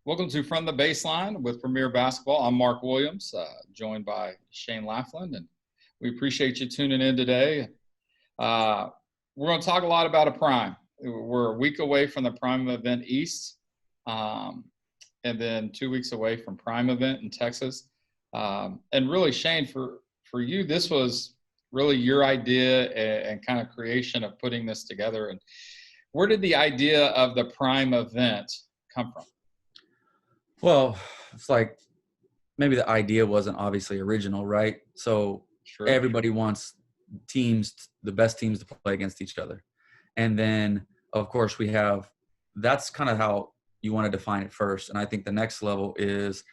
Welcome to From the Baseline with Premier Basketball. I'm Mark Williams, joined by Shane Laflin, and we appreciate you tuning in today. We're going to talk a lot about a prime. We're a week away from the prime event East, and then 2 weeks away from prime event in Texas. And really, Shane, for you, this was really your idea and kind of creation of putting this together. And where did the idea of the prime event come from? Well, it's like maybe the idea wasn't obviously original, right? So Sure. Everybody wants the best teams to play against each other. And then, of course, that's kind of how you want to define it first. And I think the next level is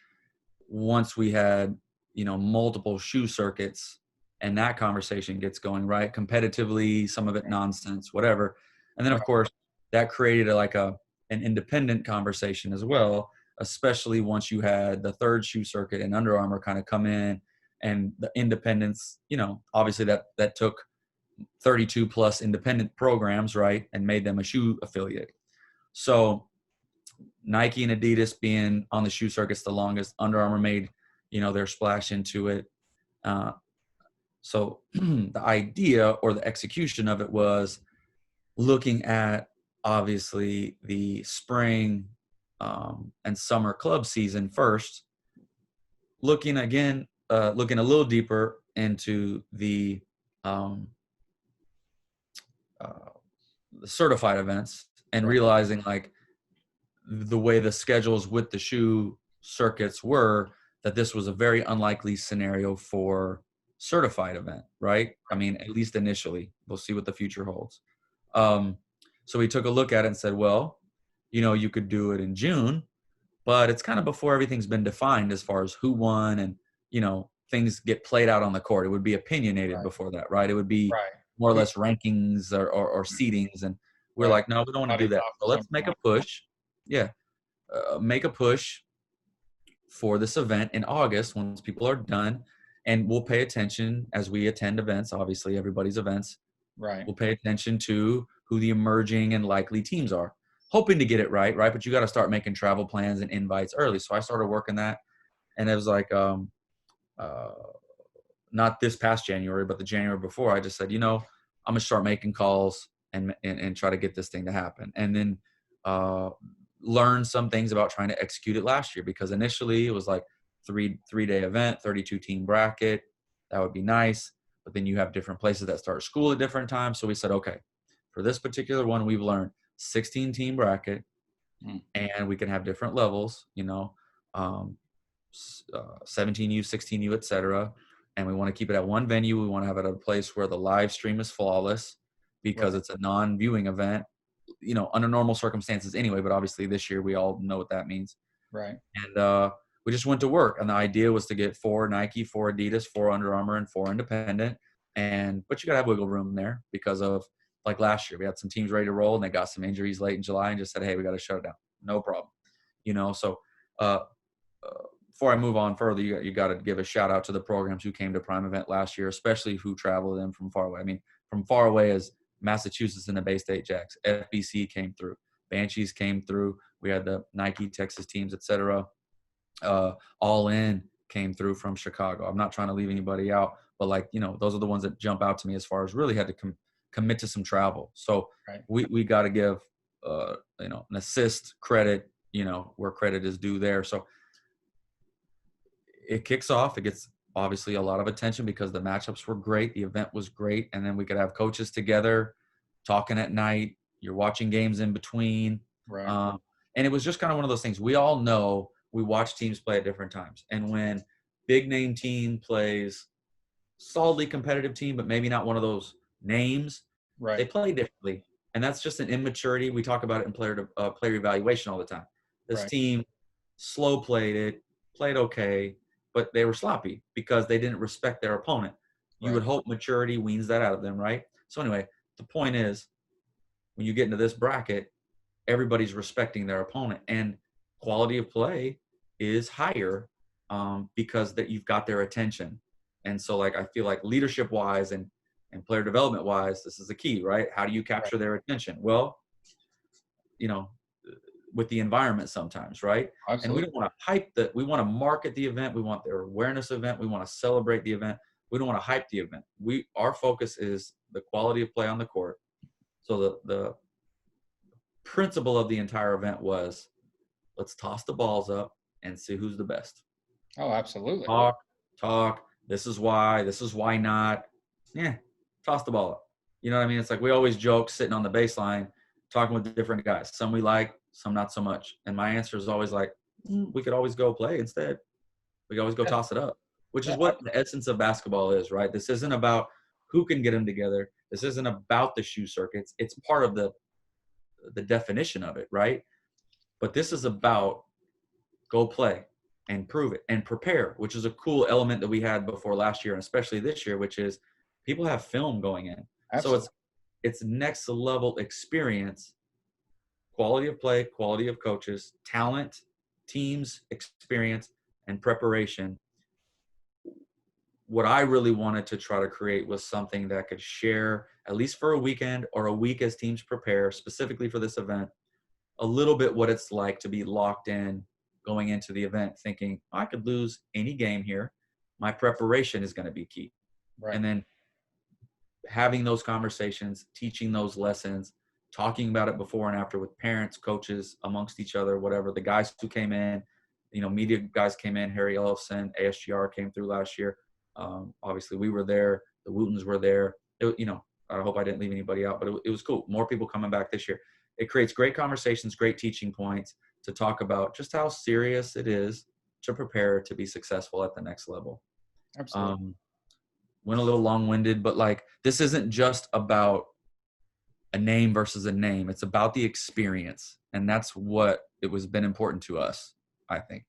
once we had, multiple shoe circuits and that conversation gets going, right? Competitively, some of it nonsense, whatever. And then, of course, that created an independent conversation as well, especially once you had the third shoe circuit and Under Armour kind of come in and the independents, obviously that took 32 plus independent programs, right, and made them a shoe affiliate. So Nike and Adidas being on the shoe circuits the longest, Under Armour made, their splash into it. So the idea or the execution of it was looking at obviously the spring and summer club season first, looking a little deeper into the certified events and realizing like the way the schedules with the shoe circuits were, that this was a very unlikely scenario for certified event, right? I mean, at least initially. We'll see what the future holds. So we took a look at it and said, well, you could do it in June, but it's kind of before everything's been defined as far as who won and, things get played out on the court. It would be opinionated before that, right? It would be more or less rankings or seedings. And we're like, no, we don't want to do that. So let's make a push. Yeah. Make a push for this event in August once people are done. And we'll pay attention as we attend events, obviously everybody's events. Right. We'll pay attention to who the emerging and likely teams are, hoping to get it right? But you got to start making travel plans and invites early. So I started working that, and it was like, not this past January, but the January before, I just said, I'm going to start making calls and try to get this thing to happen. And then learn some things about trying to execute it last year, because initially it was like three-day event, 32 team bracket. That would be nice. But then you have different places that start school at different times. So we said, okay, for this particular one, we've learned 16 team bracket, and we can have different levels, 17U, 16U, et cetera. And we want to keep it at one venue. We want to have it at a place where the live stream is flawless, because it's a non-viewing event, under normal circumstances anyway. But obviously this year we all know what that means. Right. And we just went to work. And the idea was to get 4 Nike, 4 Adidas, 4 Under Armour, and 4 independent. But you got to have wiggle room there, because of like last year, we had some teams ready to roll and they got some injuries late in July and just said, hey, we got to shut it down. No problem. So before I move on further, you got to give a shout out to the programs who came to Prime Event last year, especially who traveled in from far away. I mean, from far away as Massachusetts and the Bay State Jacks. FBC came through. Banshees came through. We had the Nike Texas teams, et cetera. All In came through from Chicago. I'm not trying to leave anybody out, but those are the ones that jump out to me as far as really had to commit to some travel. So we got to give, an assist credit, where credit is due there. So it kicks off. It gets obviously a lot of attention because the matchups were great. The event was great. And then we could have coaches together talking at night. You're watching games in between. Right. And it was just kind of one of those things. We all know we watch teams play at different times. And when big name team plays solidly competitive team, but maybe not one of those names, they play differently. And that's just an immaturity. We talk about it in player evaluation all the time. This team slow played it, played okay, but they were sloppy because they didn't respect their opponent. You would hope maturity weans that out of them, right? So anyway, the point is, when you get into this bracket, everybody's respecting their opponent, and quality of play is higher because that you've got their attention. And so I feel like leadership wise and player development wise, this is the key, right? How do you capture their attention? Well, with the environment sometimes, right? And we Absolutely. don't want to hype we want to market the event. We want their awareness event. We want to celebrate the event. We don't want to hype the event. Our focus is the quality of play on the court. So the principle of the entire event was, let's toss the balls up and see who's the best. Oh, absolutely. Talk. This is why not. Yeah, toss the ball up. You know what I mean? It's like we always joke sitting on the baseline, talking with different guys. Some we like, some not so much. And my answer is always like, we could always go play instead. We could always go toss it up, which is what the essence of basketball is, right? This isn't about who can get them together. This isn't about the shoe circuits. It's part of the definition of it, right? But this is about go play and prove it and prepare, which is a cool element that we had before last year and especially this year, which is people have film going in. Absolutely. So it's next level experience, quality of play, quality of coaches, talent, teams, experience, and preparation. What I really wanted to try to create was something that could share, at least for a weekend or a week as teams prepare, specifically for this event, a little bit what it's like to be locked in going into the event thinking, I could lose any game here. My preparation is going to be key. Right. And then having those conversations, teaching those lessons, talking about it before and after with parents, coaches, amongst each other, whatever. The guys who came in, media guys came in, Harry Ellison, ASGR came through last year. Obviously, we were there. The Wootons were there. I hope I didn't leave anybody out, but it was cool. More people coming back this year. It creates great conversations, great teaching points to talk about just how serious it is to prepare to be successful at the next level. Absolutely. Went a little long-winded, but this isn't just about a name versus a name. It's about the experience, and that's what it was been important to us, I think.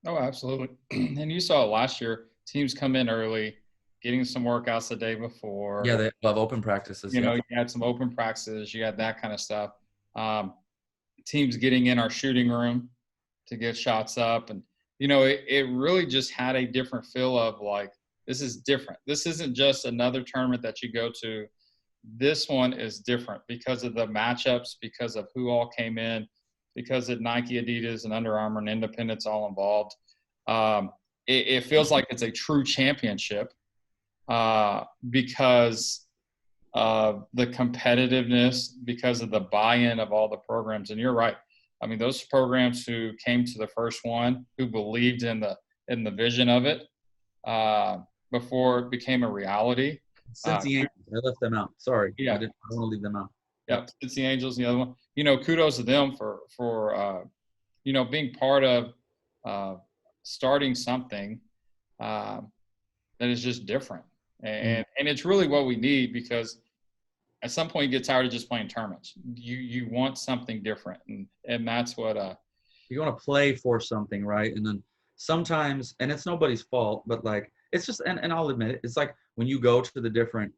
Oh, absolutely. And you saw it last year. Teams come in early, getting some workouts the day before. Yeah, they love open practices. You had some open practices. You had that kind of stuff. Teams getting in our shooting room to get shots up. And, it really just had a different feel of this is different. This isn't just another tournament that you go to. This one is different because of the matchups, because of who all came in, because of Nike, Adidas, and Under Armour and Independence all involved. It feels like it's a true championship because of the competitiveness, because of the buy-in of all the programs. And you're right. I mean, those programs who came to the first one, who believed in the vision of it before it became a reality. Cincy Angels, I left them out. Sorry, yeah. I don't want to leave them out. Yeah, Cincy Angels, the other one. Kudos to them for being part of starting something that is just different. And it's really what we need, because at some point you get tired of just playing tournaments. You want something different, and that's what you want to play for something, right? And then sometimes, and it's nobody's fault, but it's just, and I'll admit it, it's like when you go to the different,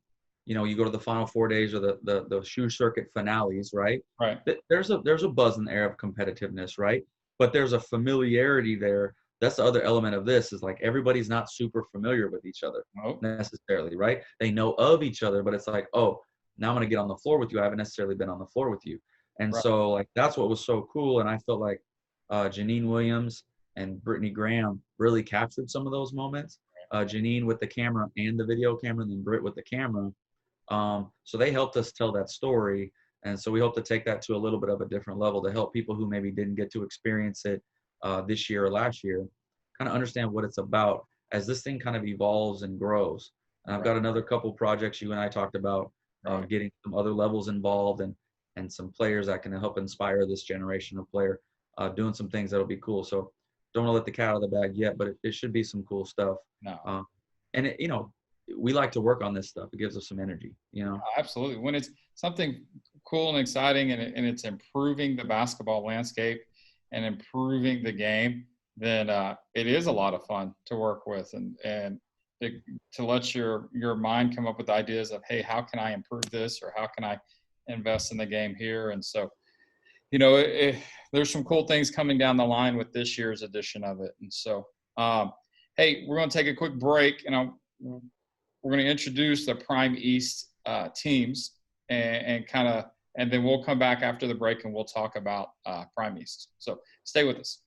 you go to the Final 4 days or the shoe circuit finales, right? Right. There's a buzz in the air of competitiveness, right? But there's a familiarity there. That's the other element of this, is everybody's not super familiar with each other necessarily, right? They know of each other, but it's oh, now I'm going to get on the floor with you. I haven't necessarily been on the floor with you. And so that's what was so cool. And I felt like Janine Williams and Brittany Graham really captured some of those moments. Janine with the camera and the video camera, and then Britt with the camera. So they helped us tell that story. And so we hope to take that to a little bit of a different level to help people who maybe didn't get to experience it this year or last year kind of understand what it's about as this thing kind of evolves and grows. And I've got another couple projects you and I talked about, getting some other levels involved and some players that can help inspire this generation of player, doing some things that'll be cool. So don't want to let the cat out of the bag yet, but it should be some cool stuff. No. And we like to work on this stuff. It gives us some energy, Absolutely. When it's something cool and exciting and it's improving the basketball landscape and improving the game, then it is a lot of fun to work with and to let your mind come up with ideas of, hey, how can I improve this, or how can I invest in the game here? And so, there's some cool things coming down the line with this year's edition of it. And so, hey, we're going to take a quick break, and we're going to introduce the Prime East teams and kind of and then we'll come back after the break and we'll talk about Prime East. So stay with us.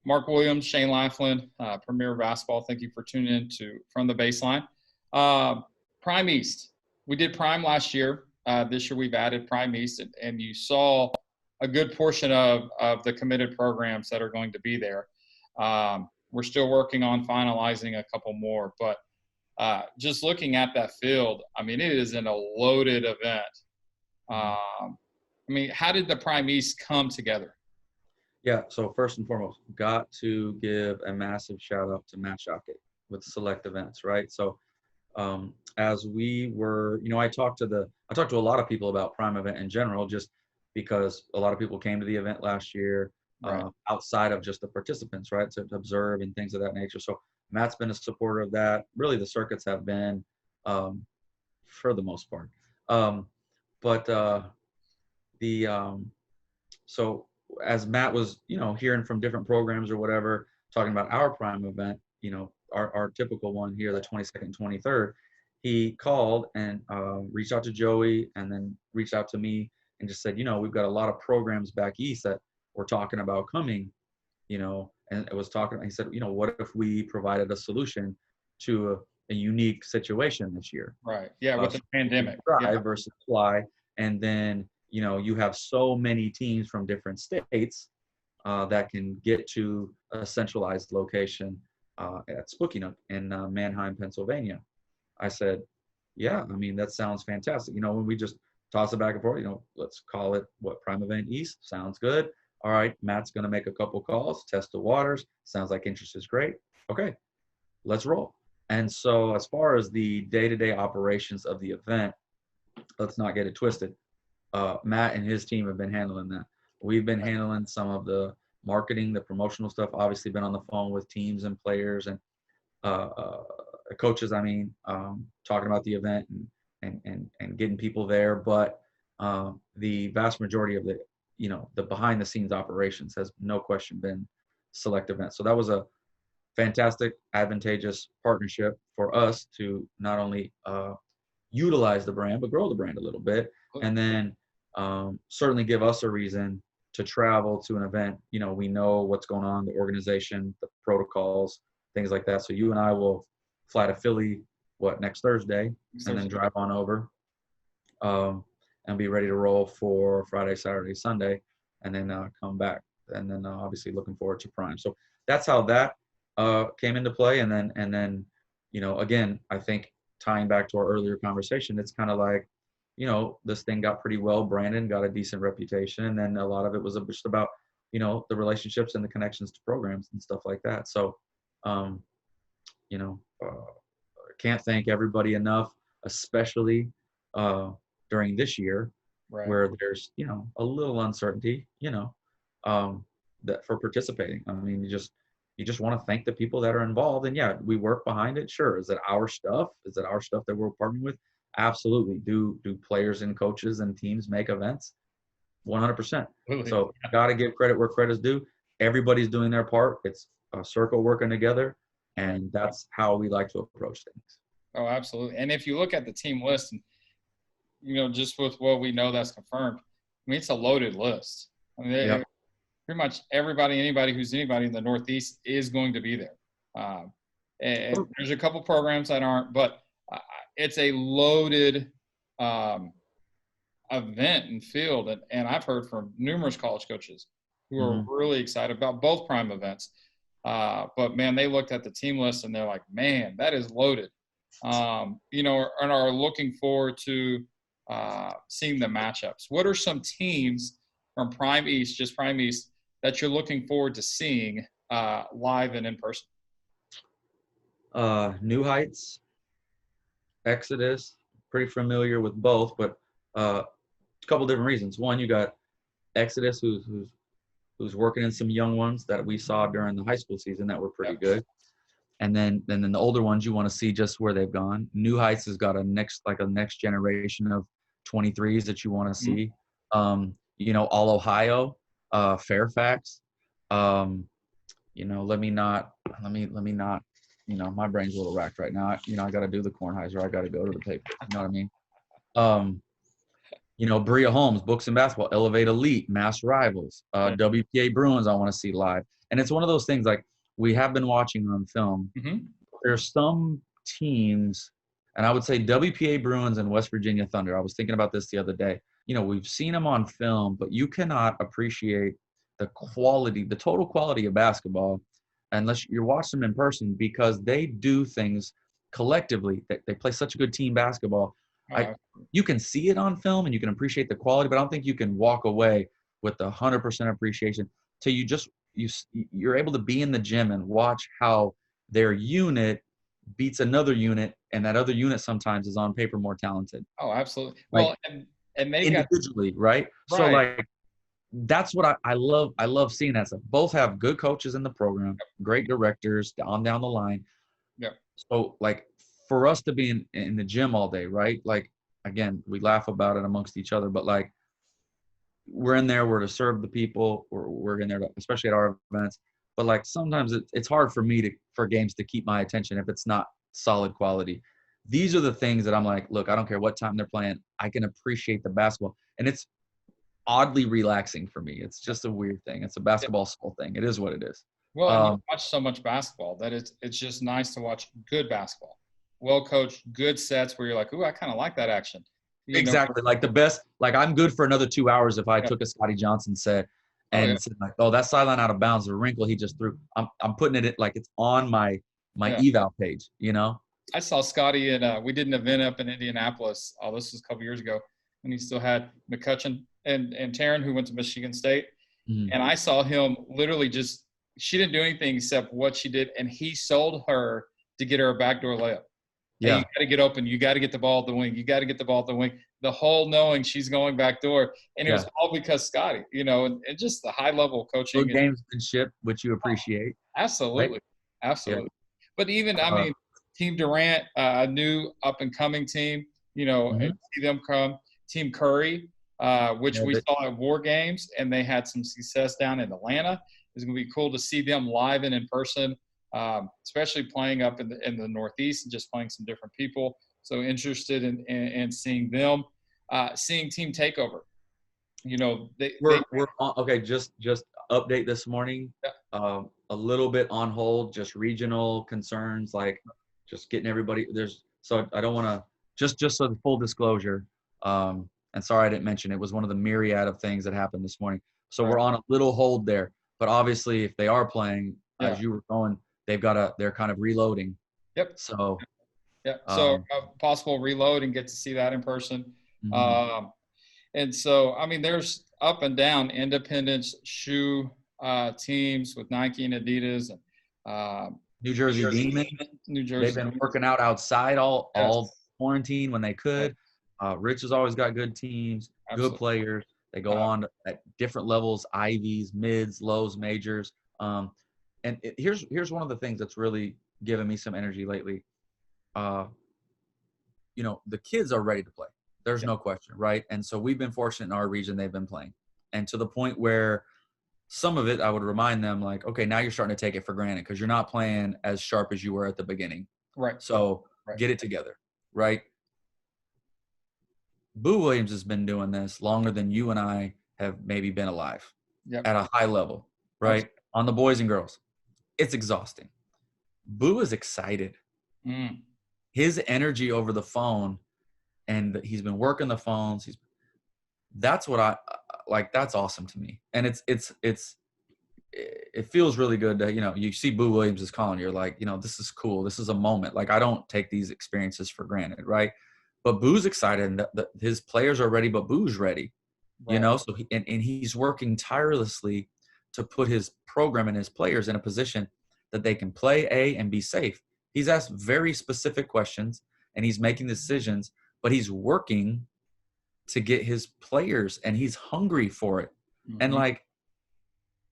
Mark Williams, Shane Laflin, Premier Basketball. Thank you for tuning in to From the Baseline. Prime East. We did Prime last year. This year we've added Prime East, and you saw a good portion of the committed programs that are going to be there. We're still working on finalizing a couple more, but just looking at that field, I mean, it is a loaded event. I mean, how did the Prime East come together? Yeah, so first and foremost, got to give a massive shout out to Matt Shockett with Select Events, right? So as we were, I talked to a lot of people about Prime Event in general, just because a lot of people came to the event last year, Right. outside of just the participants, right, to observe and things of that nature. So Matt's been a supporter of that. Really, the circuits have been, for the most part. So as Matt was, hearing from different programs or whatever, talking about our Prime event, our typical one here, the 22nd, 23rd, he called and reached out to Joey and then reached out to me and just said, we've got a lot of programs back east that we're talking about coming, and it was talking, he said, what if we provided a solution to a unique situation this year? Right. Yeah, with the pandemic. Drive versus fly. And then, you have so many teams from different states that can get to a centralized location at Spooky Nook in Manheim, Pennsylvania. I said, yeah, I mean, that sounds fantastic. When we just toss it back and forth, let's call it Prime Event East. Sounds good. All right, Matt's going to make a couple calls, test the waters. Sounds like interest is great. Okay, let's roll. And so as far as the day-to-day operations of the event, let's not get it twisted. Matt and his team have been handling that. We've been handling some of the marketing, the promotional stuff, obviously been on the phone with teams and players and coaches, talking about the event and getting people there. But the vast majority of the behind the scenes operations has no question been Select Events. So that was a fantastic, advantageous partnership for us to not only utilize the brand, but grow the brand a little bit. And then certainly give us a reason to travel to an event. We know what's going on, the organization, the protocols, things like that. So you and I will fly to Philly, next Thursday, and then drive on over, and be ready to roll for Friday, Saturday, Sunday, and then come back. And then obviously looking forward to Prime. So that's how that came into play. And then, again, I think tying back to our earlier conversation, it's kind of like, this thing got pretty well branded, got a decent reputation. And then a lot of it was just about, the relationships and the connections to programs and stuff like that. So, can't thank everybody enough, especially during this year, Right. where there's, a little uncertainty, that for participating. I mean, you just want to thank the people that are involved. And yeah, we work behind it. Sure. Is it our stuff? Is it our stuff that we're partnering with? Absolutely. Do players and coaches and teams make events? 100%. So got to give credit where credit's due. Everybody's doing their part. It's a circle working together. And that's how we like to approach things. Oh, absolutely. And if you look at the team list, and just with what we know that's confirmed, I mean, it's a loaded list. I mean, pretty much anybody who's anybody in the Northeast is going to be there. And there's a couple programs that aren't, but it's a loaded event and field. And I've heard from numerous college coaches who are really excited about both Prime events. But man, they looked at the team list and they're like, man, that is loaded. And are looking forward to seeing the matchups. What are some teams from Prime East, just Prime East, that you're looking forward to seeing live and in person? New Heights, Exodus, pretty familiar with both, but a couple different reasons. One, you got Exodus, who's working in some young ones that we saw during the high school season that were pretty good. And then the older ones you want to see just where they've gone. New Heights has got a next generation of 23s that you want to see. All Ohio, Fairfax. Let me not. My brain's a little racked right now. I got to do the Kornheiser. I got to go to the paper. You know what I mean? Bria Holmes, Books and Basketball, Elevate Elite, Mass Rivals, WPA Bruins I want to see live. And it's one of those things like we have been watching on film. There's some teams, and I would say WPA Bruins and West Virginia Thunder. I was thinking about this the other day. We've seen them on film, but you cannot appreciate the total quality of basketball unless you're watching them in person, because they do things collectively. They play such a good team basketball. You can see it on film and you can appreciate the quality, but I don't think you can walk away with 100% appreciation till you're able to be in the gym and watch how their unit beats another unit, and that other unit sometimes is on paper more talented. Oh, absolutely. Well, and they individually, right? So like that's what I love. I love seeing that stuff. Both have good coaches in the program, great directors down the line. Yeah. So like for us to be in the gym all day, right? Like, again, we laugh about it amongst each other, but like we're in there, we're to serve the people, we're in there, especially at our events. But like sometimes it's hard for me for games to keep my attention if it's not solid quality. These are the things that I'm like, look, I don't care what time they're playing. I can appreciate the basketball. And it's oddly relaxing for me. It's just a weird thing. It's a basketball soul thing. It is what it is. Well, and you watch so much basketball that it's just nice to watch good basketball. Well coached, good sets where you're like, ooh, I kind of like that action. Exactly. Like the best, like I'm good for another 2 hours if I took a Scottie Johnson set and said like, oh, that sideline out of bounds, the wrinkle he just threw. I'm putting it like it's on my eval page, I saw Scottie and we did an event up in Indianapolis. Oh, this was a couple years ago, and he still had McCutcheon and Taryn, who went to Michigan State. And I saw him literally she didn't do anything except what she did, and he sold her to get her a backdoor layup. Yeah. Hey, you got to get open. You got to get the ball at the wing. You got to get the ball at the wing. The whole knowing she's going backdoor. And it was all because Scottie, and just the high level coaching. Good gamesmanship, which you appreciate. Absolutely. Right? Absolutely. Yeah. But even, Team Durant, a new up and coming team, and see them come. Team Curry, which we saw at War Games, and they had some success down in Atlanta. It's going to be cool to see them live and in person. Especially playing up in the Northeast and just playing some different people. So interested in seeing them, seeing Team Takeover. We're on, okay. Just update this morning. a little bit on hold, just regional concerns, like just getting everybody so I don't want to just so the full disclosure. And sorry I didn't mention it was one of the myriad of things that happened this morning. So we're on a little hold there, but obviously if they are playing, as you were going, they're kind of reloading. Yep. So so possible reload and get to see that in person. And so, I mean, there's up and down independence shoe teams with Nike and Adidas and New Jersey Demon. New Jersey. They've been working out outside all quarantine when they could. Rich has always got good teams, good players. They go on at different levels, Ivies, mids, lows, majors. And here's one of the things that's really given me some energy lately. You know, the kids are ready to play. There's no question, right? And so we've been fortunate in our region, they've been playing. And to the point where some of it, I would remind them like, okay, now you're starting to take it for granted because you're not playing as sharp as you were at the beginning. Right. So get it together, right? Boo Williams has been doing this longer than you and I have maybe been alive at a high level, right? Absolutely. On the boys and girls. It's exhausting. Boo is excited. His energy over the phone, and he's been working the phones. That's what I like. That's awesome to me. And it feels really good to, you know, you see Boo Williams is calling. You're like, you know, this is cool. This is a moment. Like, I don't take these experiences for granted. Right. But Boo's excited and his players are ready, but Boo's ready, you know? So and he's working tirelessly to put his program and his players in a position that they can play and be safe. He's asked very specific questions and he's making decisions, but he's working to get his players and he's hungry for it. And like,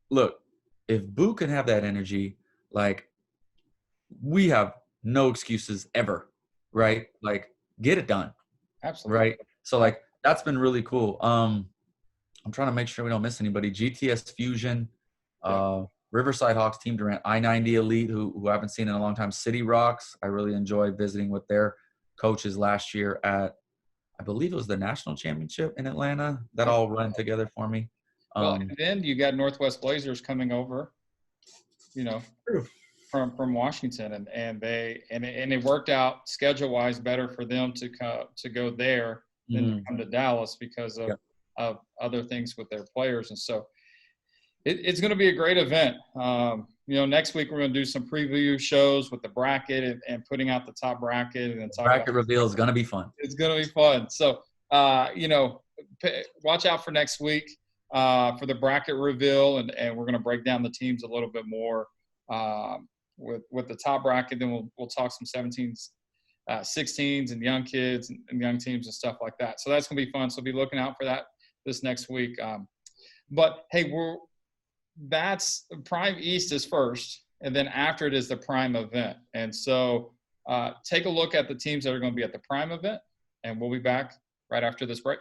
look, if Boo can have that energy, like we have no excuses ever, right? Like get it done. Absolutely. Right. So like, that's been really cool. I'm trying to make sure we don't miss anybody. GTS Fusion, Riverside Hawks, Team Durant, I-90 Elite, who I haven't seen in a long time. City Rocks. I really enjoyed visiting with their coaches last year at, I believe it was the national championship in Atlanta. That all run together for me. Well, and then you got Northwest Blazers coming over, you know, from Washington, and it worked out schedule wise better for them to go there than to come to Dallas because of other things with their players, and so it's going to be a great event. You know, next week we're going to do some preview shows with the bracket and putting out the top bracket and then bracket reveal is going to be fun. It's going to be fun. So you know, watch out for next week for the bracket reveal, and we're going to break down the teams a little bit more. With the top bracket, then we'll talk some 17s, 16s, and young kids and young teams and stuff like that. So that's gonna be fun. So be looking out for that this next week. But hey, that's Prime East is first, and then after it is the Prime event. And so take a look at the teams that are going to be at the Prime event, and we'll be back right after this break.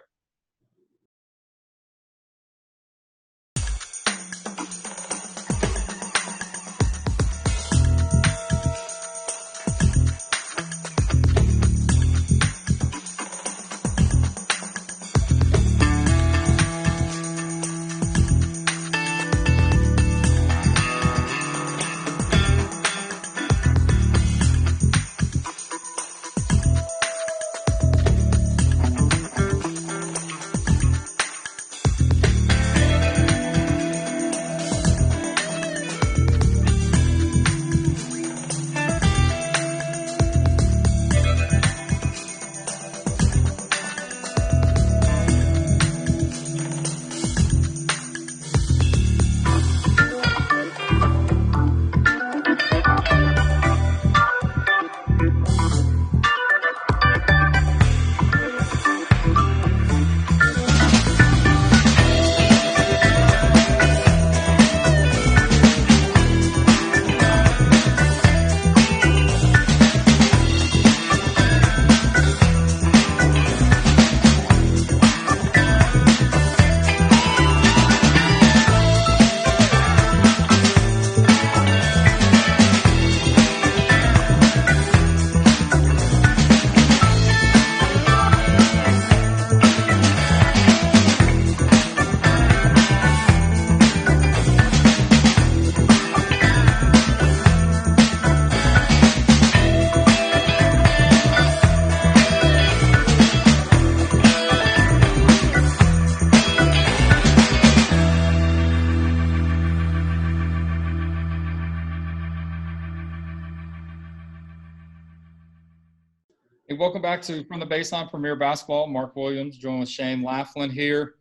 Hey, welcome back to From the Baseline Premier Basketball. Mark Williams, joined with Shane Laflin here.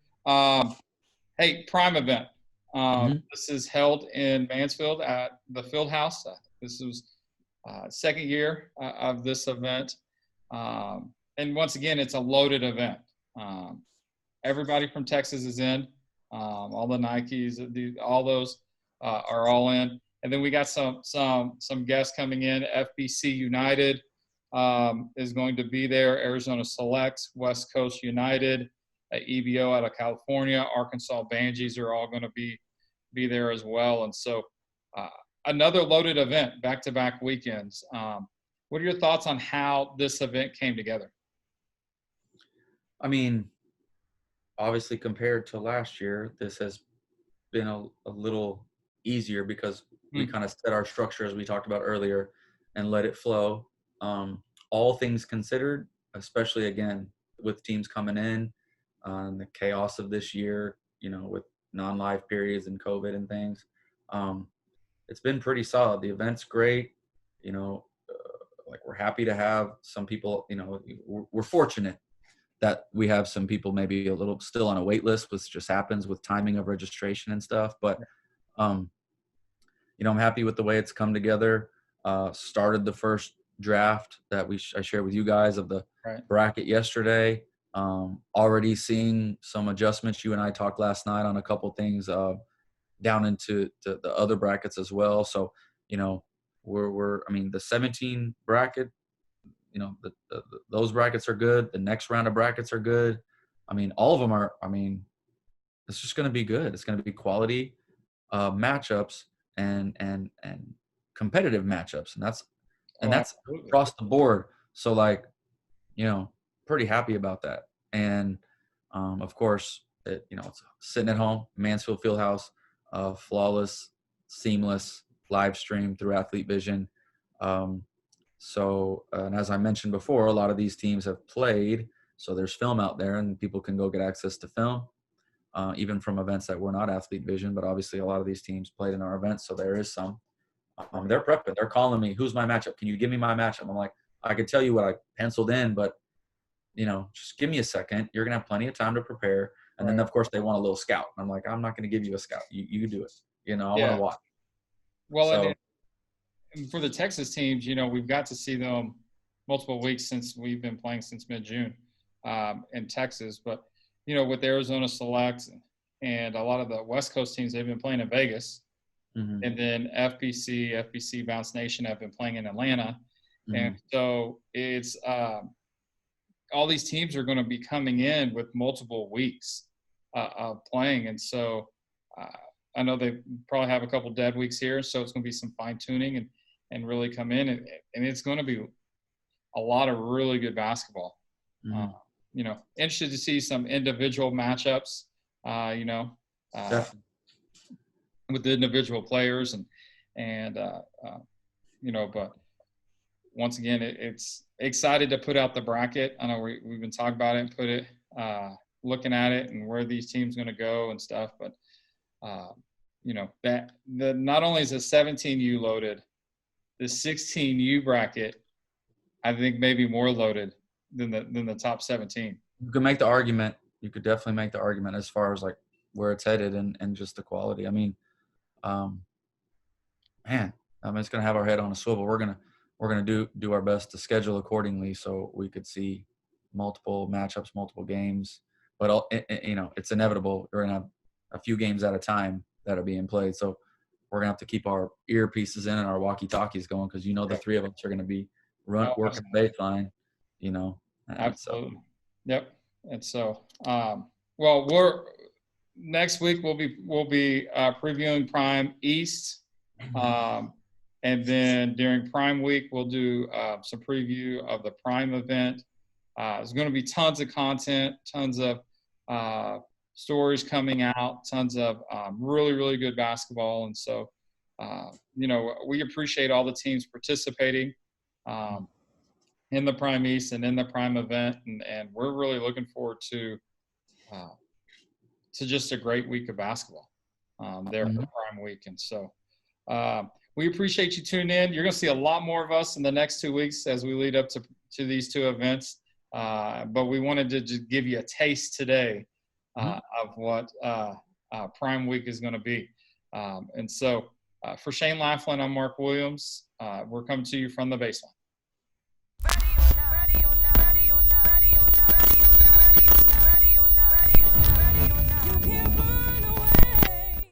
Hey, Prime event. Hmm. This is held in Mansfield at the Field House. This was second year of this event. And once again, it's a loaded event. Um, Everybody from Texas is in. All the Nikes, all those are all in. And then we got some guests coming in. FBC United is going to be there. Arizona Selects, West Coast United, EBO out of California, Arkansas Banshees are all going to be there as well. And so uh, another loaded event, back-to-back weekends. What are your thoughts on how this event came together? I mean, obviously compared to last year, this has been a little easier because we Hmm. kind of set our structure as we talked about earlier and let it flow. All things considered, especially again with teams coming in, the chaos of this year, with non-live periods and COVID and things, um, it's been pretty solid. The event's great. Like we're happy to have some people. We're fortunate that we have some people maybe a little still on a wait list, which just happens with timing of registration and stuff. But um, I'm happy with the way it's come together. Started the first draft that I shared with you guys of the Right. bracket yesterday. Already seeing some adjustments. You and I talked last night on a couple things down into the other brackets as well. So I mean the 17 bracket, those brackets are good. The next round of brackets are good. I mean, all of them are. I mean, it's just going to be good. It's going to be quality matchups and competitive matchups, and Oh, that's absolutely. across the board. So like, you know, pretty happy about that. And of course, it's sitting at home, Mansfield Fieldhouse, flawless, seamless live stream through Athlete Vision. Um, and as I mentioned before, a lot of these teams have played, so there's film out there, and people can go get access to film, even from events that were not Athlete Vision. But obviously, a lot of these teams played in our events, so there is some. They're prepping. They're calling me. Who's my matchup? Can you give me my matchup? I'm like, I could tell you what I penciled in, but just give me a second. You're gonna have plenty of time to prepare. And then Right. of course they want a little scout. I'm like, I'm not gonna give you a scout. You do it. I want to Yeah. watch. Well, So and for the Texas teams, we've got to see them multiple weeks since we've been playing since mid-June in Texas. But, with Arizona Select and a lot of the West Coast teams, they've been playing in Vegas. hmm And then FBC Bounce Nation have been playing in Atlanta. And hmm so it's all these teams are going to be coming in with multiple weeks of playing. And so uh, I know they probably have a couple dead weeks here. So it's going to be some fine tuning and really come in. And it's going to be a lot of really good basketball. Uh, hmm Interested to see some individual matchups, uh, you know, uh, definitely. with the individual players and but once again, it's excited to put out the bracket. I know we've been talking about it and put it, looking at it and where these teams going to go and stuff. But that the not only is the 17U loaded, the 16U bracket, I think maybe more loaded than the top 17. You could make the argument. You could definitely make the argument as far as like where it's headed and just the quality. I mean, um, man, it's gonna have our head on a swivel. We're gonna do our best to schedule accordingly so we could see multiple matchups, multiple games. But it's inevitable. We're gonna have a few games at a time that are being played. So we're gonna have to keep our earpieces in and our walkie-talkies going because the three of us are gonna be Oh, working baseline. And so absolutely. Yep. And so, well, we're next week we'll be previewing Prime East, um, and then during Prime Week we'll do some preview of the Prime event. There's going to be tons of content, tons of uh, stories coming out, tons of really really good basketball, and so we appreciate all the teams participating. Um, in the Prime East and in the Prime event, and we're really looking forward uh, to just a great week of basketball there for Mhm. Prime Week. And so, um, We appreciate you tuning in. You're going to see a lot more of us in the next 2 weeks as we lead up to these two events. But we wanted to just give you a taste today of what Prime Week is going to be. And so for Shane Laflin, I'm Mark Williams. We're coming to you from the baseline.